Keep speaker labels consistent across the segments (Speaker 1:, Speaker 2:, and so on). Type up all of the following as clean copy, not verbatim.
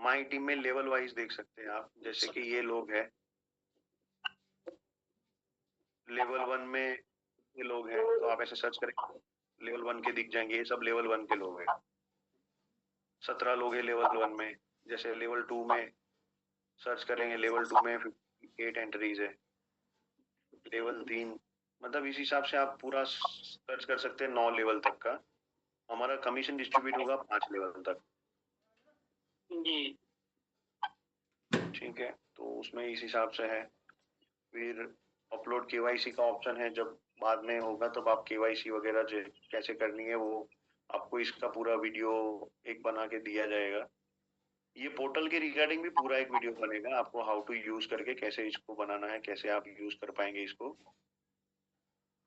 Speaker 1: My team में level wise देख सकते हैं आप, जैसे कि ये लोग हैं लेवल 1 में, ये लोग हैं, तो आप ऐसे सर्च करें लेवल 1 के दिख जाएंगे, ये सब लेवल 1 के लोग हैं। 17 लोग हैं लेवल 1 में। जैसे लेवल 2 में सर्च करेंगे, लेवल 2 में 8 एंट्रीज है। लेवल 3 मतलब इस हिसाब से आप पूरा सर्च कर सकते हैं 9 लेवल तक का। हमारा कमीशन डिस्ट्रीब्यूट होगा 5 लेवल तक
Speaker 2: जी।
Speaker 1: ठीक है, तो उसमें इस हिसाब से है। फिर अपलोड केवाईसी का ऑप्शन है, जब बाद में होगा तब आप केवाईसी वगैरह कैसे करनी है वो आपको इसका पूरा वीडियो एक बना के दिया जाएगा। ये पोर्टल के रिगार्डिंग भी पूरा एक वीडियो बनेगा, आपको हाउ टू यूज करके कैसे इसको बनाना है, कैसे आप यूज कर पाएंगे इसको,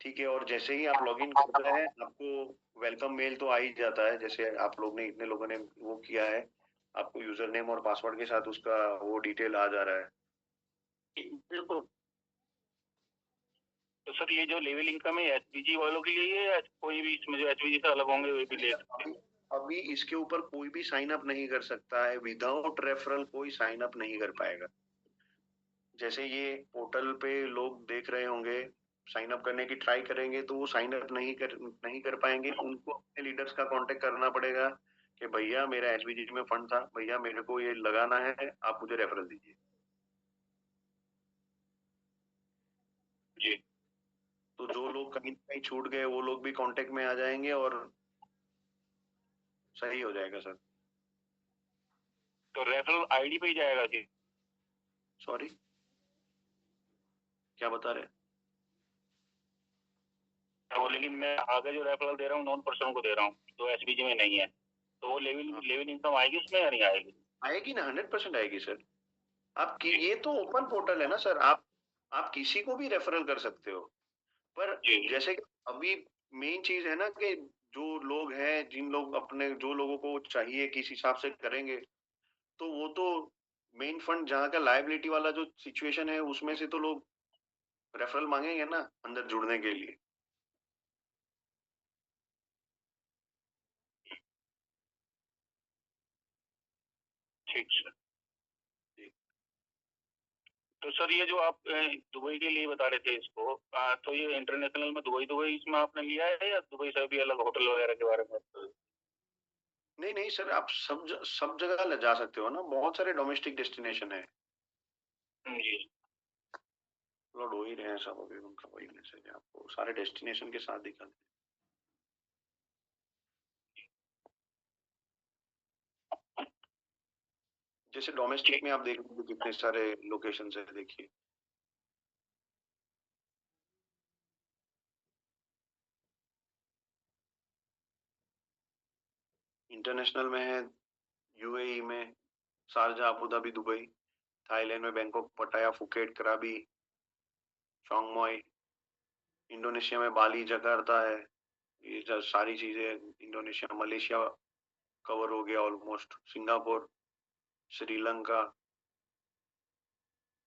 Speaker 1: ठीक है। और जैसे ही आप लॉगिन करते हैं आपको वेलकम मेल तो आ ही जाता है, जैसे आप लोग ने इतने लोगों ने वो किया है, आपको यूजर नेम और पासवर्ड के साथ उसका वो डिटेल आ जा रहा है।
Speaker 2: बिल्कुल। तो सर ये जो लेवल इनकम है एचपीजी वालों के लिए है या कोई भी इसमें जो एचपीजी से अलग होंगे वे भी ले सकते हैं?
Speaker 1: अभी इसके ऊपर कोई भी साइन अप नहीं कर सकता है, विदाउट रेफरल कोई साइन अप नहीं कर पाएगा। जैसे ये पोर्टल पे लोग देख रहे होंगे, साइन अप करने की ट्राई करेंगे तो वो साइन अप नहीं कर पाएंगे। उनको अपने लीडर्स का कांटेक्ट करना पड़ेगा कि भैया मेरा एचबीजी में फंड था, भैया मेरे को ये लगाना है, आप मुझे रेफरल दीजिए
Speaker 2: जी।
Speaker 1: तो जो लोग कहीं कहीं छूट गए वो लोग भी कांटेक्ट में आ जाएंगे और सही हो जाएगा सर।
Speaker 2: तो रेफरल आईडी पे ही जाएगा जी?
Speaker 1: सॉरी क्या बता रहे?
Speaker 2: वो लेकिन मैं आगे जो रेफरल दे रहा हूँ नॉन पर्सन को दे रहा हूँ तो एसबीजी में नहीं है, तो वो लेवल इनकम आएगी उसमें या नहीं आएगी?
Speaker 1: आएगी ना, 100% आएगी सर। आपकी ये तो ओपन पोर्टल है ना सर, आप किसी को भी रेफरल कर सकते हो। पर जैसे कि अभी मेन चीज है ना कि जो लोग हैं, जिन लोग अपने जो लोगों को चाहिए किस हिसाब से करेंगे, तो वो तो मेन फंड जहाँ का लायबिलिटी वाला जो सिचुएशन है उसमें से तो लोग रेफरल मांगेंगे ना अंदर जुड़ने के लिए।
Speaker 2: ठीक सर। तो सर ये जो आप दुबई के लिए बता रहे थे इसको, तो ये इंटरनेशनल में दुबई इसमें आपने लिया है या दुबई से भी अलग होटल वगैरह के बारे में?
Speaker 1: नहीं नहीं सर, आप सब जगह ले जा सकते हो ना, बहुत सारे डोमेस्टिक डेस्टिनेशन है।
Speaker 2: जी।
Speaker 1: अपलोड हो ही रहे हैं सब, अभी उनका वही मैसेज है, आपको सारे डेस्टिनेशन के साथ दिखा दें। जैसे डोमेस्टिक में आप देख कितने सारे लोकेशन है, देखिए इंटरनेशनल में है, यूएई में Sharjah, Abu Dhabi, Dubai, Thailand में बैंकॉक, पटाया, फुकेट, कराबी, चांग माई, इंडोनेशिया में बाली, जकार्ता है। ये जो सारी चीजें, इंडोनेशिया, मलेशिया कवर हो गया ऑलमोस्ट, सिंगापुर, श्रीलंका,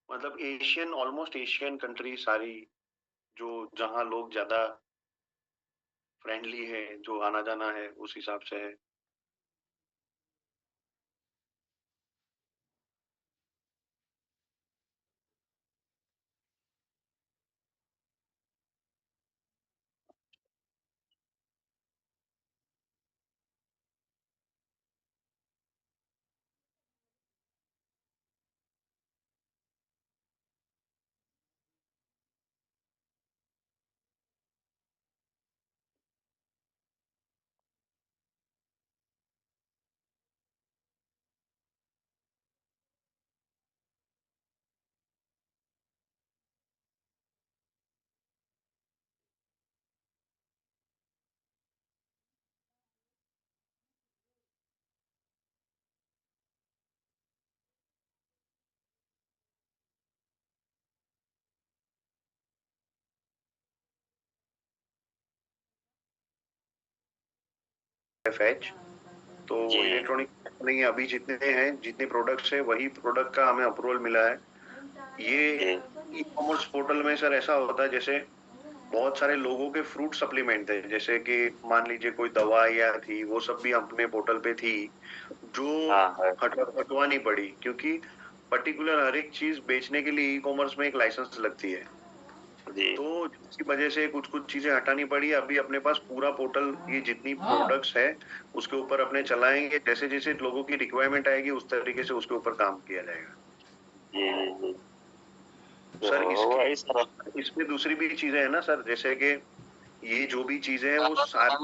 Speaker 1: मतलब एशियन, ऑलमोस्ट एशियन कंट्री सारी, जो जहाँ लोग ज्यादा फ्रेंडली है, जो आना जाना है उस हिसाब से है। एफएच तो इलेक्ट्रॉनिक नहीं, अभी जितने हैं, जितने प्रोडक्ट्स है वही प्रोडक्ट का हमें अप्रूवल मिला है। ये ई कॉमर्स पोर्टल में सर ऐसा होता है, जैसे बहुत सारे लोगों के फ्रूट सप्लीमेंट थे, जैसे कि मान लीजिए कोई दवाइयाँ थी, वो सब भी अपने पोर्टल पे थी, जो हटवानी पड़ी, क्योंकि पर्टिकुलर हर एक चीज बेचने के लिए ई कॉमर्स में एक लाइसेंस लगती है। तो इसकी वजह से कुछ चीजें हटानी पड़ी। अभी अपने पास पूरा पोर्टल, ये जितनी प्रोडक्ट्स है उसके ऊपर अपने चलाएंगे, जैसे जैसे लोगों की रिक्वायरमेंट आएगी उस तरीके से उसके ऊपर काम किया जाएगा। सर इसमें दूसरी भी चीजें हैं ना सर, जैसे कि ये जो भी चीजें हैं वो सारी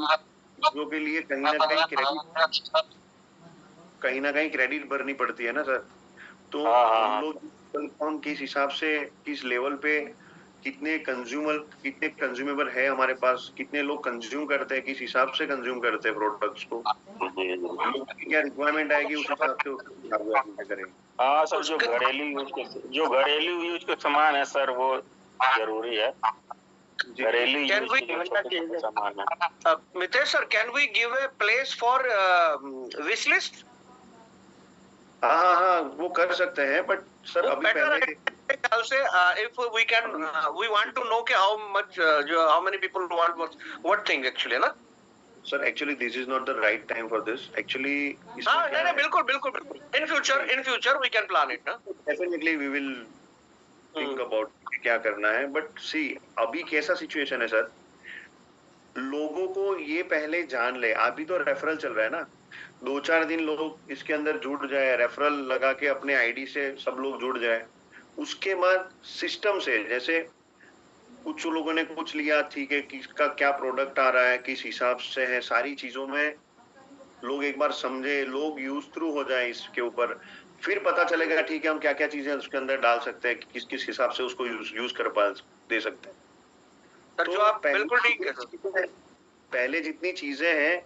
Speaker 1: चीजों के लिए कहीं ना कहीं क्रेडिट भरनी पड़ती है ना सर। तो हम लोग कंफर्म किस हिसाब से, किस लेवल पे कितने कंज्यूमेबल है हमारे पास, कितने लोग कंज्यूम करते हैं, किस हिसाब से कंज्यूम करते हैं प्रोडक्ट्स को, क्या रिक्वायरमेंट आएगी उस हिसाब से उसको करेंगे।
Speaker 2: हाँ सर, जो घरेलू यूज के सामान है सर वो जरूरी है। घरेलू यूज के सामान है।
Speaker 3: Mitesh sir, can we give a place for wish list?
Speaker 1: हाँ, वो कर सकते हैं, बट सर अभी पहले
Speaker 3: also if we can we want to know how much how many people want what thing actually na
Speaker 1: sir, actually this is not the right time for this actually.
Speaker 3: नहीं बिल्कुल in future we can plan it na,
Speaker 1: definitely we will think about क्या करना है। But सी अभी कैसा situation है sir, लोगों को ये पहले जान ले। अभी तो रेफरल चल रहा है ना, 2-4 दिन लोग इसके अंदर जुड़ जाए, रेफरल लगा के अपने आईडी से सब लोग जुड़ जाए, उसके बाद सिस्टम से, जैसे कुछ लोगों ने कुछ लिया, ठीक है, किसका क्या प्रोडक्ट आ रहा है, किस हिसाब से है, सारी चीजों में लोग एक बार समझे, लोग यूज थ्रू हो जाए इसके ऊपर, फिर पता चलेगा ठीक है हम क्या क्या चीजें उसके अंदर डाल सकते हैं, किस किस हिसाब से उसको यूज कर दे सकते हैं।
Speaker 3: तो जो आप बिल्कुल ठीक है,
Speaker 1: पहले जितनी चीजें हैं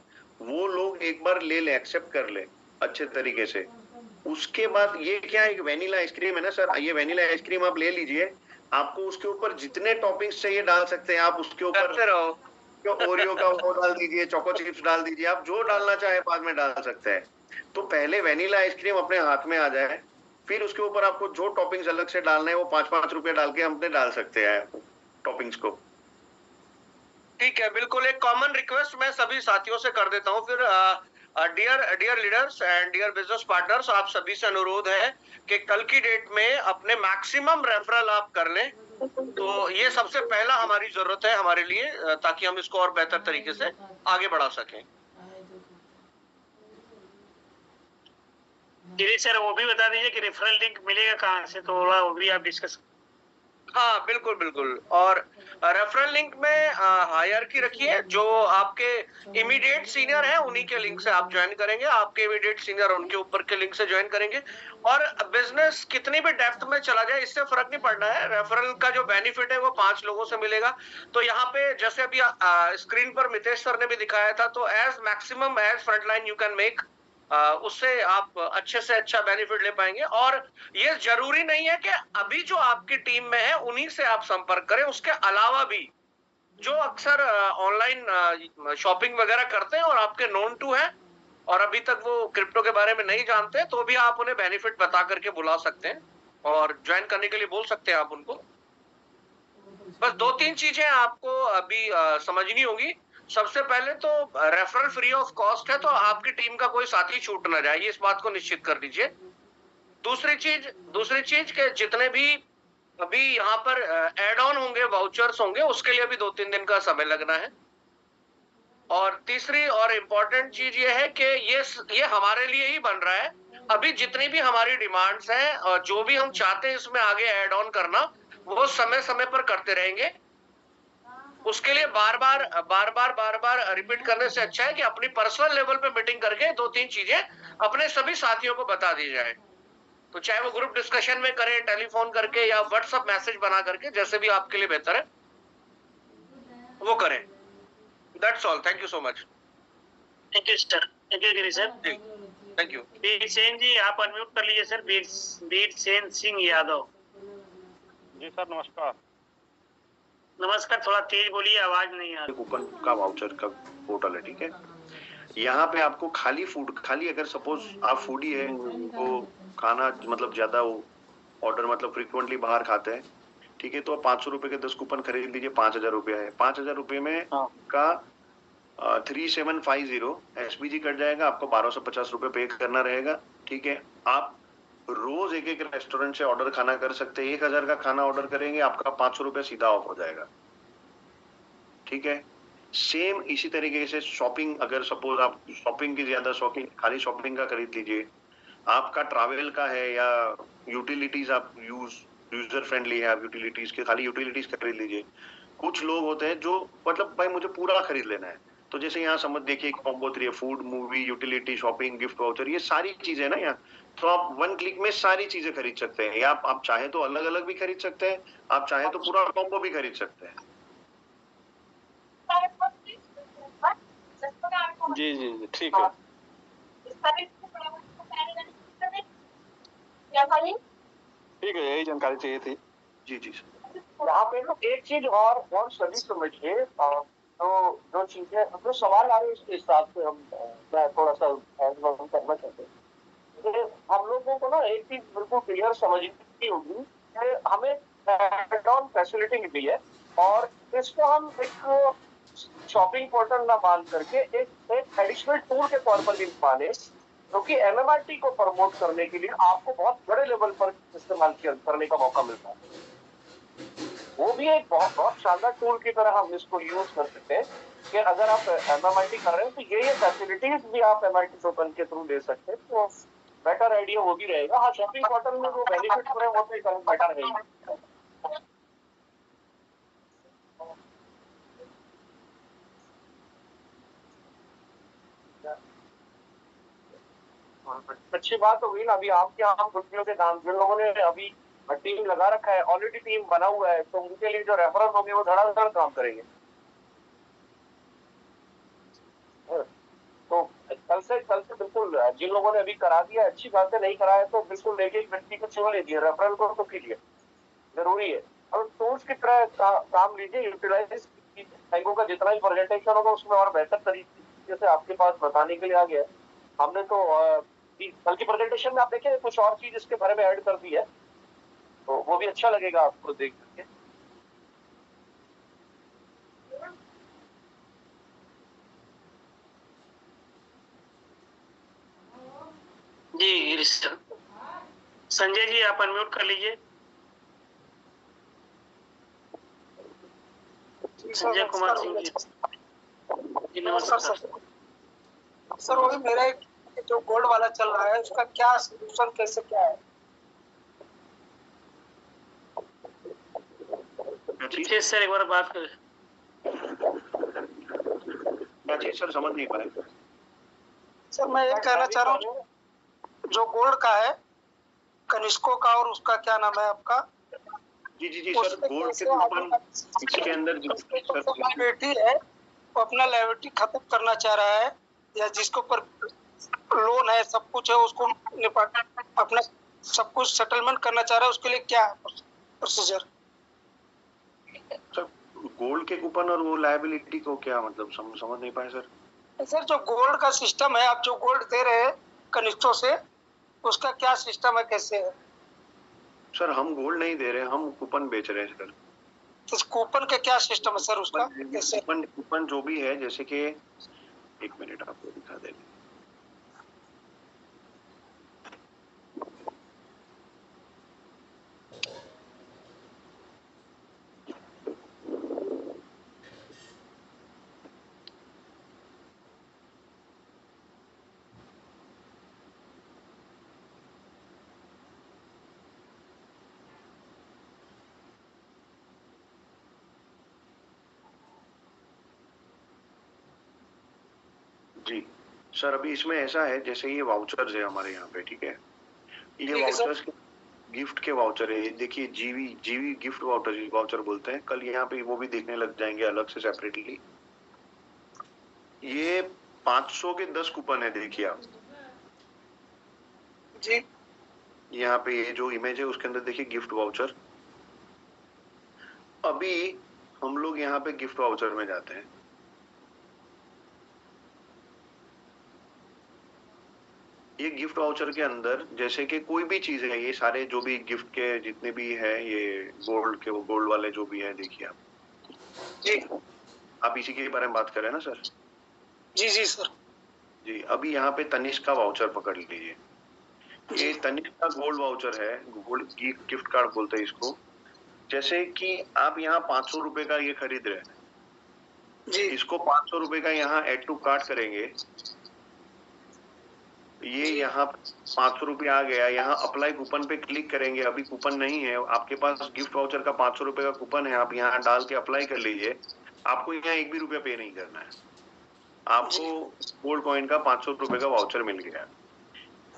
Speaker 1: वो लोग एक बार ले ले, एक्सेप्ट कर ले अच्छे तरीके से। उसके बाद ये क्या, एक वेनिला आइसक्रीम है ना सर, ये वेनिला आइसक्रीम आप ले लीजिए, आपको उसके ऊपर जितने टॉपिंग्स चाहिए डाल सकते हैं आप, उसके ऊपर ओरियो का वो डाल दीजिए, चोको चिप्स डाल दीजिए, आप जो डालना चाहे बाद में डाल सकते हैं। तो पहले वेनिला आइसक्रीम अपने हाथ में आ जाए, फिर उसके ऊपर आपको जो टॉपिंग्स अलग से डालने हैं वो 5-5 रुपए डाल के हमने डाल सकते हैं टॉपिंग्स को।
Speaker 3: ठीक है, बिल्कुल एक कॉमन रिक्वेस्ट मैं सभी साथियों से कर देता हूँ। फिर dear leaders and dear business partners, आप सभी से अनुरोध है कि कल की डेट में अपने मैक्सिमम रेफरल आप कर लें। तो ये सबसे पहला हमारी जरूरत है हमारे लिए, ताकि हम इसको और बेहतर तरीके से आगे बढ़ा सकें।
Speaker 4: सर वो भी बता दीजिए कि रेफरल लिंक मिलेगा कहाँ से, तो वो भी आप डिस्कस।
Speaker 3: हाँ बिल्कुल। और रेफरल लिंक में हायरार्की रखिए, जो आपके इमीडिएट सीनियर हैं उन्हीं के लिंक से आप ज्वाइन करेंगे, आपके इमीडिएट सीनियर उनके ऊपर के लिंक से ज्वाइन करेंगे। और बिजनेस कितनी भी डेप्थ में चला जाए इससे फर्क नहीं पड़ना है, रेफरल का जो बेनिफिट है वो 5 लोगों से मिलेगा। तो यहाँ पे जैसे अभी स्क्रीन पर मितेश सर ने भी दिखाया था, तो as maximum as frontline you can make, उससे आप अच्छे से अच्छा बेनिफिट ले पाएंगे। और ये जरूरी नहीं है कि अभी जो आपकी टीम में है उन्हीं से आप संपर्क करें, उसके अलावा भी जो अक्सर ऑनलाइन शॉपिंग वगैरह करते हैं और आपके नोन टू है और अभी तक वो क्रिप्टो के बारे में नहीं जानते, तो भी आप उन्हें बेनिफिट बता करके बुला सकते हैं और ज्वाइन करने के लिए बोल सकते हैं आप उनको। बस 2-3 चीजें आपको अभी समझनी होगी। सबसे पहले तो रेफरल फ्री ऑफ कॉस्ट है, तो आपकी टीम का कोई साथी छूट ना जाए, इस बात को निश्चित कर लीजिए। दूसरी चीज के जितने भी अभी यहाँ पर एड ऑन होंगे, वाउचर्स होंगे, उसके लिए भी 2-3 दिन का समय लगना है। और तीसरी और इम्पोर्टेंट चीज ये है कि ये हमारे लिए ही बन रहा है। अभी जितनी भी हमारी डिमांड्स हैं और जो भी हम चाहते हैं इसमें आगे एड ऑन करना, वो समय समय पर करते रहेंगे। उसके लिए बार बार रिपीट करने से अच्छा है कि अपनी पर्सनल लेवल पे मीटिंग करके 2-3 चीजें अपने सभी साथियों को बता दी जाए। तो चाहे वो ग्रुप डिस्कशन में करें, टेलीफोन करके या व्हाट्सएप मैसेज बना करके, जैसे भी आपके लिए बेहतर है वो करें। That's all, thank you so much.
Speaker 4: Thank you sir, thank you Giri sir,
Speaker 3: thank you.
Speaker 4: Bir Sen ji आप अनम्यूट कर लीजिए सर, बीर सेन सिंह यादव।
Speaker 2: जी सर नमस्कार।
Speaker 4: नमस्कार, थोड़ा तेज बोलिए, आवाज नहीं आ रही।
Speaker 1: कूपन का वाउचर का पोर्टल है, ठीक है। यहाँ पे आपको खाली अगर सपोज आप फूडी है, तो खाना मतलब ज्यादा ऑर्डर मतलब फ्रीक्वेंटली बाहर खाते हैं, ठीक है, तो 500 रुपए के 10 कूपन खरीद लीजिए, 5,000 रुपया है। 5,000 रुपये में
Speaker 2: हाँ।
Speaker 1: का 3750 SBG कट जाएगा, आपको 1250 रुपये पे करना रहेगा। ठीक है, आप रोज एक एक रेस्टोरेंट से ऑर्डर खाना कर सकते हैं। 1,000 का खाना ऑर्डर करेंगे, आपका 500 रुपये सीधा ऑफ हो जाएगा। ठीक है, सेम इसी तरीके से शॉपिंग, अगर सपोज आप शॉपिंग की ज्यादा शौकीन, खाली शॉपिंग का खरीद लीजिए। आपका ट्रैवल का है या यूटिलिटीज आप यूजर फ्रेंडली है, आप यूटिलिटीज के खाली यूटिलिटीज खरीद लीजिए। कुछ लोग होते हैं जो मतलब भाई मुझे पूरा खरीद लेना है, तो जैसे यहाँ समझ देखिए कॉम्बो 3 है, food, movie, utility, shopping, gift voucher, ये सारी चीजें ना यहाँ, तो आप 1 क्लिक में सारी चीजें खरीद सकते हैं। या आप चाहे तो अलग अलग भी खरीद सकते हैं, आप चाहे तो पूरा कॉम्बो भी खरीद सकते हैं।
Speaker 2: जी जी जी, ठीक है। ठीक है, यही जानकारी चाहिए थी।
Speaker 1: जी जी
Speaker 3: यहाँ पे ना एक चीज और सभी समझिए, तो जो चीजें जो सवाल आ रहे हैं उसके हिसाब से हम मैं थोड़ा सा करना चाहते हैं। हम लोगों को ना एक चीज बिल्कुल क्लियर समझनी होगी कि हमें एड ऑन फैसिलिटी मिली है, और इसको हम एक शॉपिंग पोर्टल ना मान करके एक एडिशनल टूल के तौर पर भी माने, क्योंकि MMRT को प्रमोट करने के लिए आपको बहुत बड़े लेवल पर इस्तेमाल करने का मौका मिलता है। वो भी एक बहुत बहुत शानदार टूल की तरह हम इसको यूज कर सकते हैं कि अगर आप MMRT कर रहे हैं तो ये फैसिलिटीज भी आप MMRT टोकन के थ्रू ले सकते हैं, तो बेटर आइडिया वो भी रहेगा। हाँ, शॉपिंग पोर्टल में जो बेनिफिट हो रहे हैं वो तो एक बेटर रहेगा। अच्छी बात हो गई ना, अभी आपके यहाँ गुटलियों के दाम, जिन लोगों ने अभी टीम लगा रखा है, ऑलरेडी टीम बना हुआ है, तो उनके लिए जो रेफरल होंगे वो धड़ाधड़ काम करेंगे। तो कल से बिल्कुल जिन लोगों ने अभी करा दिया अच्छी बात है, नहीं कराया तो बिल्कुल एक एक व्यक्ति को चुन लीजिए, रेफरल को तो कीजिए, जरूरी है। और टूल्स की तरह काम लीजिए, यूटिलाइज बैंकों का जितना भी प्रेजेंटेशन होगा उसमें और बेहतर तरीके से आपके पास बताने के लिए आ गया। हमने तो कल की प्रेजेंटेशन में आप देखें कुछ और चीज इसके बारे में ऐड कर दी है, तो वो भी अच्छा लगेगा आपको देख करके।
Speaker 4: जी गिरीश सर। संजय जी आप अनम्यूट कर लीजिए। संजय कुमार सिंह जी नमस्कार सर।
Speaker 5: सर वही मेरा एक जो गोल्ड वाला चल रहा है उसका क्या सोल्यूशन, कैसे क्या है?
Speaker 4: ठीक सर, एक बार बात कर।
Speaker 1: सर समझ नहीं पाए।
Speaker 5: सर मैं ये कहना चाह रहा हूँ, जो गोल्ड का है कनिष्को का, और उसका क्या नाम है आपका?
Speaker 1: जी जी जी सर, गोल्ड के कूपन इसके अंदर
Speaker 5: लायबिलिटी है, वो अपना लायबिलिटी खत्म करना चाह रहा है, या जिसके ऊपर लोन है, सब कुछ है, उसको निपट अपना सब कुछ सेटलमेंट करना चाह रहा है, उसके लिए क्या प्रोसीजर?
Speaker 1: सर गोल्ड के कूपन और वो लायबिलिटी को क्या मतलब समझ नहीं पाए सर।
Speaker 5: सर जो गोल्ड का सिस्टम है, आप जो गोल्ड दे रहे हैं कनिष्ठों से, उसका क्या सिस्टम है, कैसे है?
Speaker 1: सर हम गोल्ड नहीं दे रहे, हम कूपन बेच रहे हैं सर।
Speaker 5: तो कूपन का क्या सिस्टम है सर, उसका कैसे?
Speaker 1: कूपन जो भी है, जैसे कि एक मिनट आपको दिखा देंगे। जी सर, अभी इसमें ऐसा है जैसे ये वाउचर्स है हमारे यहाँ पे, ठीक है, ये वाउचर्स गिफ्ट के वाउचर है। देखिए जीवी गिफ्ट वाउचर बोलते हैं। कल यहाँ पे वो भी देखने लग जाएंगे अलग से सेपरेटली। ये 500 के 10 कूपन है, देखिए आप
Speaker 5: जी।
Speaker 1: यहाँ पे ये जो इमेज है उसके अंदर देखिए गिफ्ट वाउचर। अभी हम लोग यहाँ पे गिफ्ट वाउचर में जाते हैं। ये गिफ्ट वाउचर के अंदर जैसे कि कोई भी चीज है, ये सारे जो भी गिफ्ट के जितने भी है, ये गोल्ड के, वो गोल्ड वाले जो भी है, देखिए आप इसी के बारे में बात कर रहे हैं ना सर?
Speaker 5: जी जी सर।
Speaker 1: जी, अभी यहाँ पे तनिष्क का वाउचर पकड़ लीजिए। ये तनिष्क का गोल्ड वाउचर है, गोल्ड गिफ्ट कार्ड बोलते हैं इसको। जैसे कि आप यहाँ 500 रुपए का ये खरीद रहे हैं,
Speaker 5: जी
Speaker 1: इसको 500 रुपए का यहाँ एड टू कार्ट करेंगे, ये यहाँ 500 रुपये आ गया, यहाँ अप्लाई कूपन पे क्लिक करेंगे। अभी कूपन नहीं है आपके पास, गिफ्ट वाउचर का 500 रुपए का कूपन है, आप यहाँ डाल के अप्लाई कर लीजिए। आपको यहाँ 1 भी रुपया पे नहीं करना है, आपको गोल्ड कॉइन का 500 रुपए का वाउचर मिल गया।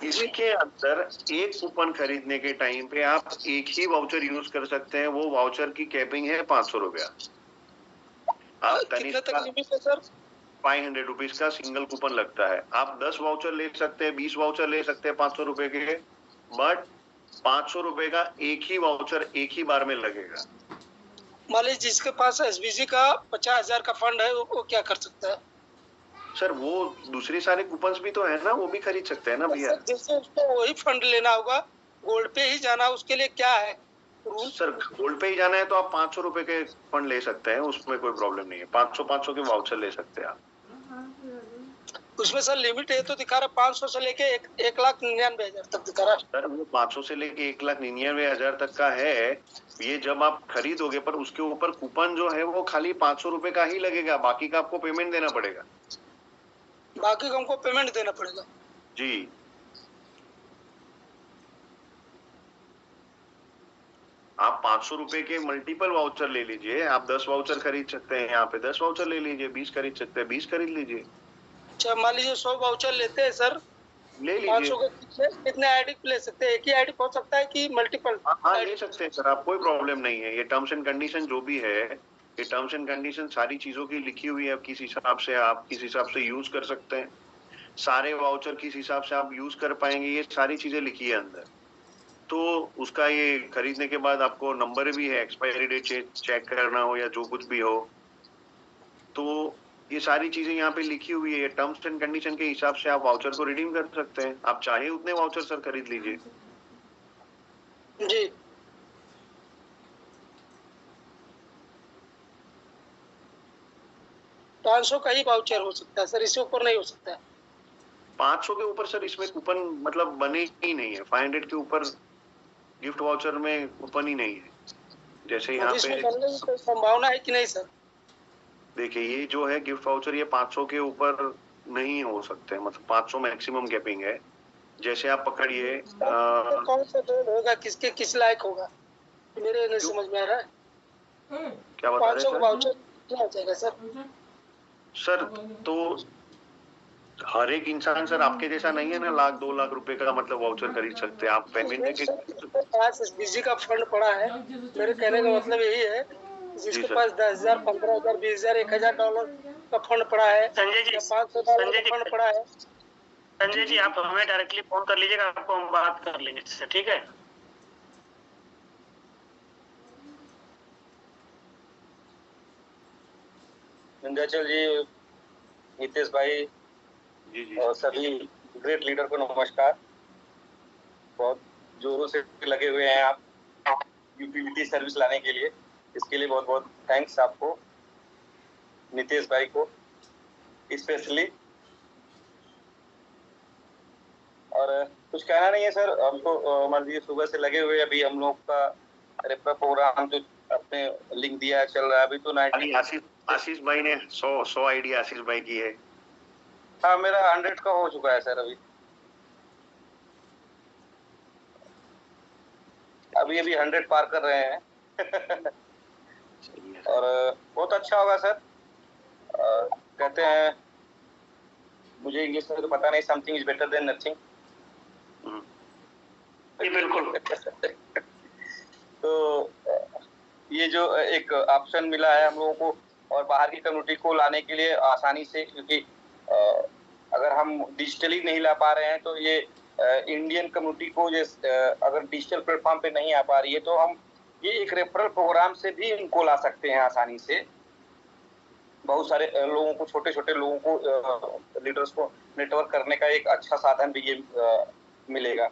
Speaker 1: इसके अंदर एक कूपन खरीदने के टाइम पे आप एक ही वाउचर यूज कर सकते हैं, वो वाउचर की कैपिंग है 500 रुपया। आप
Speaker 5: कितना तक
Speaker 1: तनिष्क
Speaker 5: लिमिट है सर?
Speaker 1: 500 रुपीज का सिंगल कूपन लगता है। आप 10 वाउचर ले सकते हैं, 20 वाउचर ले सकते हैं 500 रुपए के, बट 500 रुपए का एक ही वाउचर एक ही बार में लगेगा।
Speaker 5: मान लीजिए जिसके पास एसबीसी का 50,000 का फंड है, वो क्या कर सकता है?
Speaker 1: सर वो दूसरे सारे कूपन्स भी तो है ना, वो भी खरीद सकते हैं ना भैया।
Speaker 5: जैसे उसको वही फंड लेना होगा, गोल्ड पे ही जाना, उसके लिए क्या है रूल?
Speaker 1: सर गोल्ड पे ही जाना है तो आप 500 रुपए के फंड ले सकते हैं, उसमें कोई प्रॉब्लम नहीं है। 500 के वाउचर ले सकते हैं आप।
Speaker 5: उसमें सर लिमिट है तो दिखा रहा 500 से लेके 1,99,000 तक दिखा रहा है।
Speaker 1: सर वो 500 से लेके 1,99,000 तक का है, ये जब आप खरीदोगे, पर उसके ऊपर कूपन जो है वो खाली 500 रुपए का ही लगेगा, बाकी का आपको पेमेंट देना पड़ेगा।
Speaker 5: बाकी को हमको पेमेंट देना पड़ेगा?
Speaker 1: जी, आप 500 रुपए के मल्टीपल वाउचर ले लीजिए। आप 10 वाउचर खरीद सकते हैं, यहाँ पे 10 वाउचर ले लीजिए, 20 खरीद सकते हैं 20 खरीद लीजिए।
Speaker 5: अच्छा मान लीजिए 100 वाउचर लेते हैं सर,
Speaker 1: ले
Speaker 5: 500
Speaker 1: लीजिए।
Speaker 5: के कितने आईडी ले सकते हैं? एक ही आईडी हो सकता है कि मल्टीपल?
Speaker 1: हाँ ले सकते हैं सर, आप कोई प्रॉब्लम नहीं है। ये टर्म्स एंड कंडीशन जो भी है, ये टर्म्स एंड कंडीशन सारी चीजों की लिखी हुई है। किस हिसाब से आप किस हिसाब से यूज कर सकते हैं, सारे वाउचर किस हिसाब से आप यूज कर पाएंगे, ये सारी चीजें लिखी है अंदर। तो उसका ये खरीदने के बाद आपको नंबर भी है, एक्सपायरी डेट चेक करना हो या जो कुछ भी हो, तो ये सारी चीजें यहाँ पे लिखी हुई है। टर्म्स एंड कंडीशन के हिसाब से आप वाउचर को रिडीम कर सकते हैं। आप चाहे उतने वाउचर सर खरीद लीजिए।
Speaker 5: जी 500 का ही वाउचर हो सकता है सर, इससे ऊपर नहीं हो सकता है?
Speaker 1: 500 के ऊपर सर इसमें कूपन मतलब बने ही नहीं है। 500 के ऊपर गिफ्ट वाउचर में कूपन ही नहीं है। जैसे यहाँ
Speaker 5: इसमें
Speaker 1: पे
Speaker 5: बनने की कोई संभावना है कि नहीं सर?
Speaker 1: देखिए, ये जो है गिफ्ट वाउचर, ये 500 के ऊपर नहीं हो सकते, मतलब 500 मैक्सिमम कैपिंग है। जैसे आप पकड़िए
Speaker 5: कौन सा गोल्ड होगा, किसके किस लायक होगा, मेरे नहीं समझ में आ रहा है।
Speaker 1: क्या बता
Speaker 5: 500
Speaker 1: रहे
Speaker 5: वाउचर
Speaker 1: हैं
Speaker 5: क्या हो जाएगा सर?
Speaker 1: सर? तो हर एक इंसान सर आपके जैसा नहीं है ना, 1,00,000 2 लाख रुपए का मतलब वाउचर खरीद सकते हैं आप। पेमेंट के
Speaker 5: पास एसबीसी का फंड पड़ा है, मेरे कहने का मतलब यही है, जिसके पास 10,000 15,000 20,000 $1,000 का फंड पड़ा है,
Speaker 4: संजय जी,
Speaker 5: 500
Speaker 4: संजय जी,
Speaker 5: फंड पड़ा है।
Speaker 4: संजय जी आप हमें डायरेक्टली फोन कर लीजिएगा, आपको हम बात कर लेंगे इससे, ठीक है?
Speaker 6: विंध्याचल जी, नितेश भाई
Speaker 1: जी जी
Speaker 6: और सभी ग्रेट लीडर को नमस्कार। बहुत जोरों से लगे हुए हैं आप यूटिलिटी सर्विस लाने के लिए, इसके लिए बहुत बहुत थैंक्स आपको, नितेश भाई को स्पेशली। और कुछ कहना नहीं है सर, हमको मान लीजिए सुबह से लगे हुए, अभी हम लोग का रेफर प्रोग्राम जो अपने लिंक दिया चल रहा है अभी तो 90।
Speaker 1: आशीष भाई ने 100 आईडी आशीष भाई की है।
Speaker 6: हाँ मेरा 100 का हो चुका है सर, अभी 100 पार कर रहे हैं और बहुत अच्छा होगा सर। कहते हैं, मुझे इंग्लिश में तो पता नहीं, something is better than nothing.
Speaker 4: बिल्कुल।
Speaker 6: तो ये जो एक ऑप्शन मिला है हम लोगों को और बाहर की कम्युनिटी को लाने के लिए आसानी से, क्योंकि अगर हम डिजिटली नहीं ला पा रहे हैं तो ये इंडियन कम्युनिटी को अगर डिजिटल प्लेटफॉर्म पे नहीं आ पा रही है तो हम ये एक रेफरल प्रोग्राम से भी इनको ला सकते हैं आसानी से। बहुत सारे लोगों को, छोटे छोटे लोगों को, लीडर्स को नेटवर्क करने का एक अच्छा साधन भी ये मिलेगा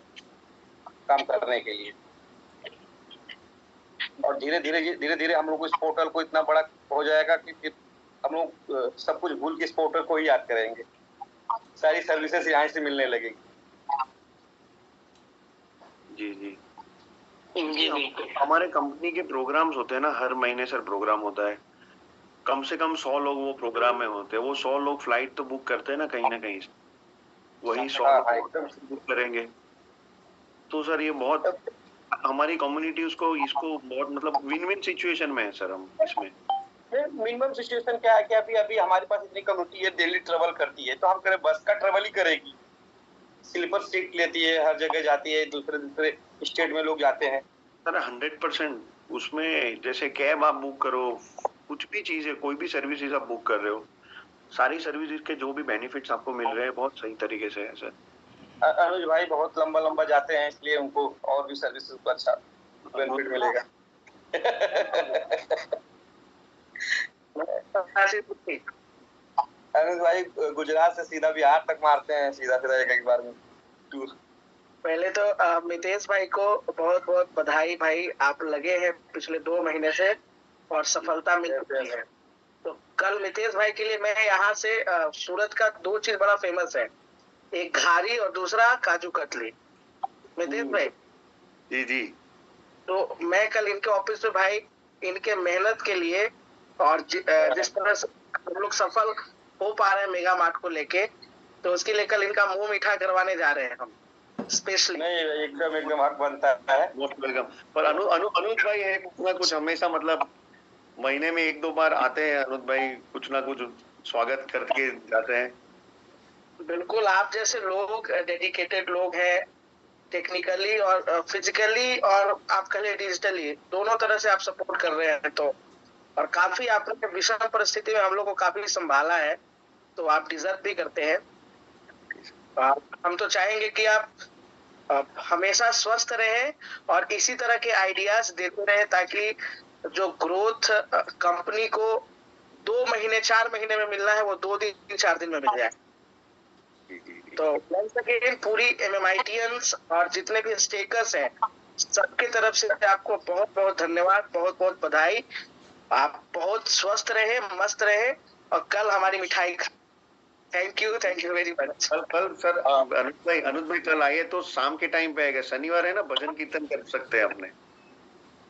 Speaker 6: काम करने के लिए। और धीरे धीरे हम लोग इस पोर्टल को इतना बड़ा हो जाएगा कि हम लोग सब कुछ भूल के इस पोर्टल को ही याद करेंगे, सारी सर्विसेज यहाँ से मिलने लगेगी।
Speaker 1: जी जी
Speaker 4: जी बिल्कुल।
Speaker 1: हमारे कंपनी के प्रोग्राम्स होते हैं ना, हर महीने सर प्रोग्राम होता है, कम से कम 100 लोग वो प्रोग्राम में होते हैं। वो 100 लोग फ्लाइट तो बुक करते हैं ना कहीं से, वही 100
Speaker 6: एकदम
Speaker 1: बुक करेंगे। तो सर ये बहुत हमारी कम्युनिटी इसको बहुत मतलब विन विन सिचुएशन में है सर हम इसमें।
Speaker 6: मिनिमम सिचुएशन क्या है कि अभी हमारे पास इतनी कम्युनिटी है, डेली ट्रेवल करती है, तो हम करें बस का ट्रेवल ही करेगी, स्लीपर सीट लेती है, हर जगह जाती है, दूसरे स्टेट में लोग जाते हैं
Speaker 1: सर 100% उसमें जैसे कैब आप बुक करो, कुछ भी चीज है, कोई भी सर्विसेज आप बुक कर रहे हो, सारी सर्विसेज के जो भी बेनिफिट्स आपको मिल रहे हैं बहुत सही तरीके से है सर।
Speaker 6: अनुज भाई बहुत लंबा जाते हैं, इसलिए उनको और भी सर्विसेज को अच्छा बेनिफिट मिलेगा। अनुज भाई गुजरात से सीधा बिहार तक मारते हैं, सीधा एक बार में टूर।
Speaker 5: पहले तो मितेश भाई को बहुत बहुत बधाई भाई, आप लगे हैं पिछले 2 महीने से और सफलता मिल रही है। तो कल मितेश भाई के लिए मैं यहाँ से सूरत का 2 चीज बड़ा फेमस है, एक घारी और दूसरा काजू कतली। मितेश भाई
Speaker 1: जी जी
Speaker 5: तो मैं कल इनके ऑफिस में भाई इनके मेहनत के लिए और जिस तरह से हम लोग सफल हो पा रहे हैं मेगा मार्ट को लेके, तो उसके लिए कल इनका मुंह मीठा करवाने जा रहे हैं हम स्पेशली।
Speaker 6: नहीं एकदम हक बनता है।
Speaker 1: Most welcome. पर अनुज भाई है कुछ ना कुछ हमेशा मतलब महीने में 1-2 बार आते हैं अनुज भाई, कुछ ना कुछ स्वागत करके जाते हैं।
Speaker 5: बिल्कुल, आप जैसे लोग डेडिकेटेड लोग हैं, टेक्निकली और फिजिकली और आप कहें डिजिटली, दोनों तरह से आप सपोर्ट कर रहे हैं। तो और काफी आपने विषम परिस्थिति में हम लोग को काफी संभाला है, तो आप डिजर्व भी करते हैं। हम तो चाहेंगे कि आप हमेशा स्वस्थ रहें और इसी तरह के आइडियाज देते रहें, ताकि जो ग्रोथ कंपनी को 2 महीने 4 महीने में मिलना है वो 2 दिन 4 दिन में मिल जाए। तो वंस अगेन पूरी MMITians और जितने भी स्टेकर्स हैं सबके तरफ से आपको बहुत बहुत धन्यवाद, बहुत बहुत बधाई। आप बहुत स्वस्थ रहे, मस्त रहे और कल हमारी मिठाई थैंक यू वेरी मच।
Speaker 1: कल सर अनुज भाई कल आइए तो शाम के टाइम पे आएगा, शनिवार है ना, भजन कीर्तन कर सकते हैं अपने।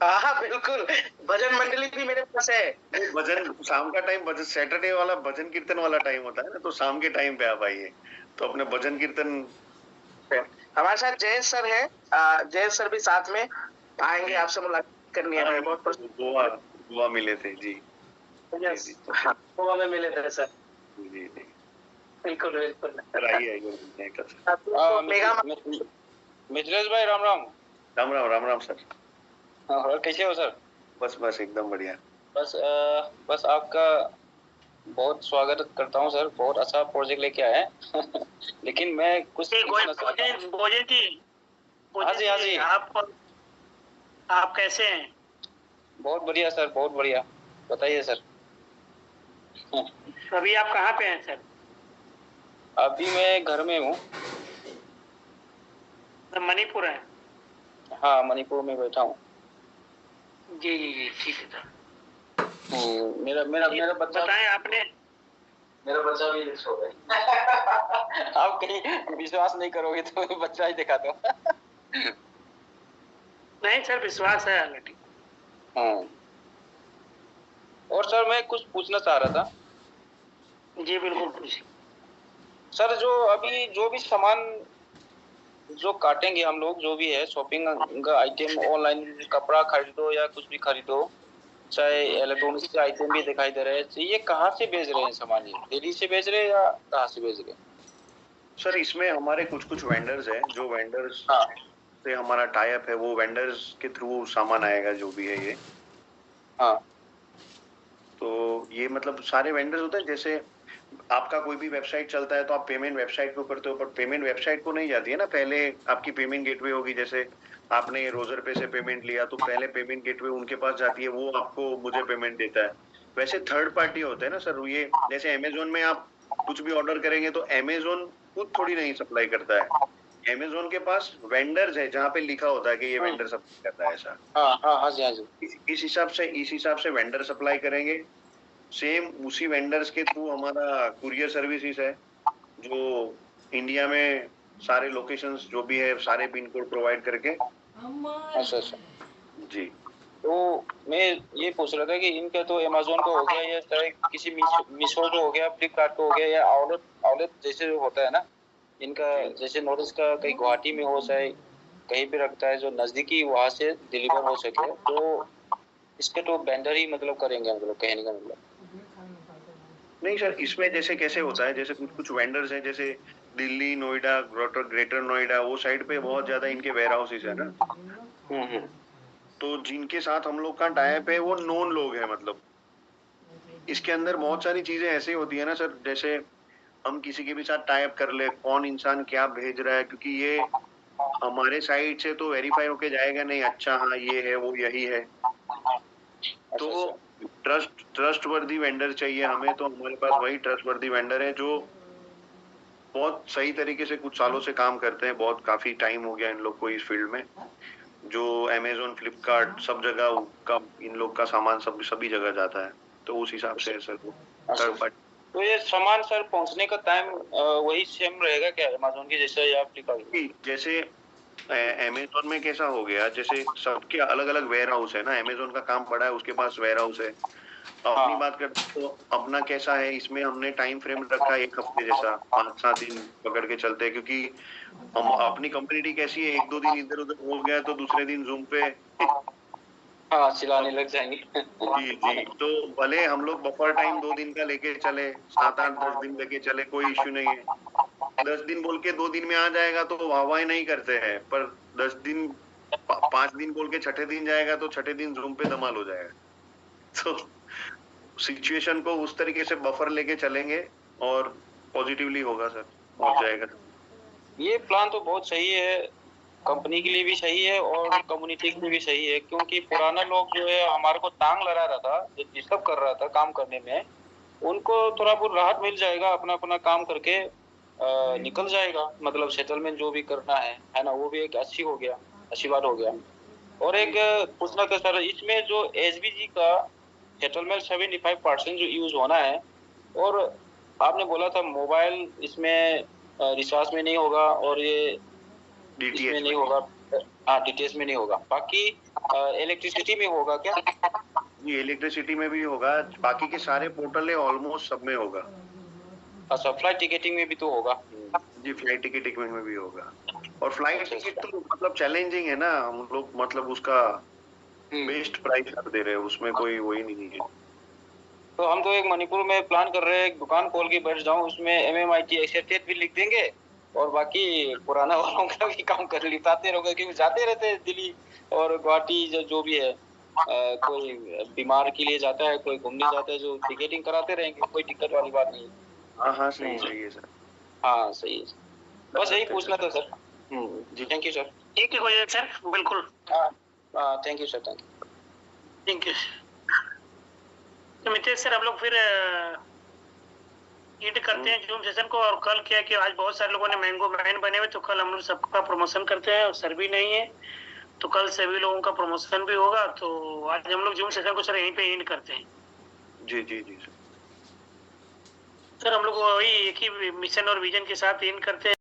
Speaker 5: हाँ बिल्कुल, भजन मंडली भी मेरे पास है।
Speaker 1: भजन शाम का टाइम, भजन सैटरडे वाला भजन कीर्तन वाला टाइम होता है ना, तो शाम के टाइम पे आप आइए तो अपने भजन कीर्तन।
Speaker 5: हमारे साथ जयेश सर है, जयेश सर भी साथ में आएंगे, आपसे मुलाकात करनी है। बहुत
Speaker 1: गोवा मिले थे जी।
Speaker 5: गोवा में मिले थे सर।
Speaker 1: जी जी
Speaker 5: बिल्कुल बिल्कुल
Speaker 1: आइए
Speaker 6: मिथिलेश भाई राम राम।
Speaker 1: राम राम सर।
Speaker 6: और कैसे हो सर?
Speaker 1: बस एकदम बढ़िया।
Speaker 6: बस आपका बहुत स्वागत करता हूँ सर, बहुत अच्छा प्रोजेक्ट लेके आए हैं। लेकिन मैं कुछ
Speaker 4: भोजन जी आप कैसे हैं?
Speaker 6: बहुत बढ़िया सर, बहुत बढ़िया। बताइए सर।
Speaker 4: अभी आप कहाँ पे हैं सर?
Speaker 6: अभी मैं घर में हूँ।
Speaker 4: मणिपुर है?
Speaker 6: हाँ मणिपुर में बैठा हूँ।
Speaker 4: जी ठीक है सर।
Speaker 6: मेरा बच्चा
Speaker 4: बताएं आपने।
Speaker 6: मेरा बच्चा भी सो गया। आप कहीं विश्वास नहीं करोगे तो मैं बच्चा ही दिखा दो।
Speaker 4: नहीं सर, विश्वास है ऑलरेडी।
Speaker 6: और सर मैं कुछ पूछना चाह रहा था।
Speaker 4: जी बिल्कुल पूछिए
Speaker 6: सर। जो भी सामान जो काटेंगे हम लोग, जो भी है शॉपिंग का आइटम, ऑनलाइन कपड़ा खरीदो या कुछ भी खरीदो, चाहे इलेक्ट्रॉनिक्स के आइटम भी दिखाई दे रहे हैं, ये कहाँ से बेच रहे हैं सामान? ये दिल्ली से बेच रहे हैं या कहाँ से बेच रहे हैं?
Speaker 1: सर इसमें हमारे कुछ वेंडर्स हैं, जो वेंडर्स से हमारा टाई अप है, वो वेंडर्स के थ्रू सामान आएगा जो भी है ये।
Speaker 6: हाँ
Speaker 1: तो ये मतलब सारे वेंडर्स होते हैं, जैसे आपका कोई भी वेबसाइट चलता है तो आप पेमेंट वेबसाइट को करते हो, पर पेमेंट वेबसाइट को नहीं जाती है ना, पहले आपकी पेमेंट गेटवे होगी। जैसे आपने रोजर पे से पेमेंट लिया तो पहले पेमेंट गेटवे उनके पास जाती है, वो आपको मुझे पेमेंट देता है, वैसे थर्ड पार्टी होते हैं ना सर, ये जैसे अमेजोन में आप कुछ भी ऑर्डर करेंगे तो अमेजोन खुद थोड़ी नहीं सप्लाई करता है, अमेजोन के पास वेंडर्स है जहाँ पे लिखा होता है कि ये वेंडर सप्लाई करता है ऐसा।
Speaker 6: हाँ जी, हाँ जी।
Speaker 1: इस हिसाब से वेंडर सप्लाई करेंगे। सेम उसी वेंडर्स के थ्रू हमारा कुरियर सर्विसेज है, जो इंडिया में सारे लोकेशंस जो भी है सारे पिन कोड प्रोवाइड करके।
Speaker 6: अच्छा
Speaker 1: जी।
Speaker 6: तो मैं ये पूछ रहा था कि इनका तो अमेजोन का हो गया, या चाहे किसी मीशो का हो गया, फ्लिपकार्ट का हो गया, या आउटलेट जैसे होता है ना इनका, जैसे नॉर्थ का कहीं गुवाहाटी में हो, चाहे कहीं भी रखता है जो नजदीकी वहां से डिलीवर हो सके, तो इसके तो वेंडर ही मतलब करेंगे, मतलब कहने का मतलब।
Speaker 1: नहीं सर, इसमें जैसे कैसे होता है, जैसे कुछ वेंडर्स हैं, जैसे दिल्ली, नोएडा, ग्रेटर नोएडा, वो साइड पे बहुत ज्यादा इनके वेयर हाउसेज है ना, तो जिनके साथ हम लोग का टाइप है वो नोन लोग हैं। मतलब इसके अंदर बहुत सारी चीजें ऐसी होती है ना सर, जैसे हम किसी के भी साथ टाइप कर ले, कौन इंसान क्या भेज रहा है, क्योंकि ये हमारे साइड से तो वेरीफाई होके जाएगा नहीं, अच्छा हाँ ये है वो यही है, तो ट्रस्टवर्दी वेंडर चाहिए हमें। तो हमारे पास वही ट्रस्टवर्दी वेंडर है जो बहुत सही तरीके से कुछ सालों से काम करते हैं, बहुत काफी टाइम हो गया इन लोग को इस फील्ड में, जो अमेजोन, फ्लिपकार्ट सब जगह का इन लोग का सामान सभी जगह जाता है, तो उस हिसाब से सर वो थर्ड पार्टी।
Speaker 6: तो ये सामान सर पहुंचने का टाइम वही सेम रहेगा क्या अमेजोन की जैसे, या फ्लिपकार्ट की?
Speaker 1: जैसे अमेजोन में कैसा हो गया, जैसे सबके अलग अलग वेयर हाउस है ना, अमेजोन का काम बड़ा है, उसके पास वेयर हाउस है। अपनी बात करते तो अपना कैसा है, इसमें हमने टाइम फ्रेम रखा है 1 हफ्ते जैसा, 5-7 दिन पकड़ के चलते हैं, क्योंकि हम अपनी कंपनी कैसी है, 1-2 दिन इधर उधर हो गया तो दूसरे दिन जूम पे
Speaker 6: चिल्लाने लग जाएंगे।
Speaker 1: जी, तो भले हम लोग बफर टाइम 2 दिन का लेके चले, 7-8-10 दिन लेके चले, कोई इश्यू नहीं है। 10 दिन बोल के 2 दिन में आ जाएगा तो वाहवाही नहीं करते हैं, पर 10 दिन 5 दिन बोल के छठे दिन जाएगा तो छठे दिन जूम पे धमाल हो जाएगा। तो सिचुएशन को उस तरीके से बफर लेके चलेंगे और पॉजिटिवली होगा सर, पहुंच जाएगा।
Speaker 6: ये प्लान तो बहुत सही है, कंपनी के लिए भी सही है और कम्युनिटी के लिए भी सही है, क्योंकि पुराना लोग जो है हमारे को टांग लगा रहा था, जो डिस्टर्ब कर रहा था काम करने में, उनको थोड़ा बहुत राहत मिल जाएगा, अपना अपना काम करके निकल जाएगा, मतलब सेटलमेंट जो भी करना है ना, वो भी एक अच्छी बात हो गया। और एक पूछना था सर, इसमें जो एसबीजी का सेटलमेंट 75% जो यूज होना है, और आपने बोला था मोबाइल इसमें रिचार्ज में नहीं होगा, और ये
Speaker 1: डीटीएच
Speaker 6: में नहीं होगा, डीटीएच में नहीं होगा, बाकी इलेक्ट्रिसिटी में होगा क्या?
Speaker 1: ये इलेक्ट्रिसिटी में भी होगा, बाकी के सारे पोर्टल है ऑलमोस्ट सब में होगा।
Speaker 6: अच्छा, फ्लाइट टिकटिंग में भी तो होगा?
Speaker 1: जी, फ्लाइट टिकटिंग में भी होगा, और फ्लाइट टिकट तो मतलब चैलेंजिंग है ना, हम लोग मतलब उसका बेस्ट प्राइस कर दे रहे हैं, उसमें कोई वही नहीं है।
Speaker 6: तो हम तो एक मणिपुर में प्लान कर रहे हैं, एक दुकान खोल के बैठ जाऊं, उसमें MMIT एक्सेप्टेड भी लिख देंगे, और बाकी पुराना वालों का भी काम कर लिताते रहोगे, क्योंकि जाते रहते हैं दिल्ली और गुवाहाटी, जो भी है, कोई बीमार के लिए जाता है, कोई घूमने जाता है, जो टिकटिंग कराते रहेंगे, कोई दिक्कत वाली बात नहीं।
Speaker 1: हाँ सही है सर।
Speaker 6: हाँ सही है, बस यही पूछना था सर। जी, थैंक यू सर।
Speaker 4: ठीक है सर, बिल्कुल।
Speaker 6: Thank you sir,
Speaker 4: thank you. तो मितेश सर, हम लोग फिर एंड करते हैं जूम सेशन को, और कल क्या कि आज बहुत सारे लोगों ने मैंगो मैन बने हुए, तो कल हम लोग सबका प्रमोशन करते हैं, और सर भी नहीं है तो कल सभी लोगों का प्रमोशन भी होगा, तो आज हम लोग जूम सेशन को सर यहीं पे एंड करते हैं।
Speaker 1: जी
Speaker 4: सर हम लोग वही एक ही मिशन और विजन के साथ एंड करते हैं।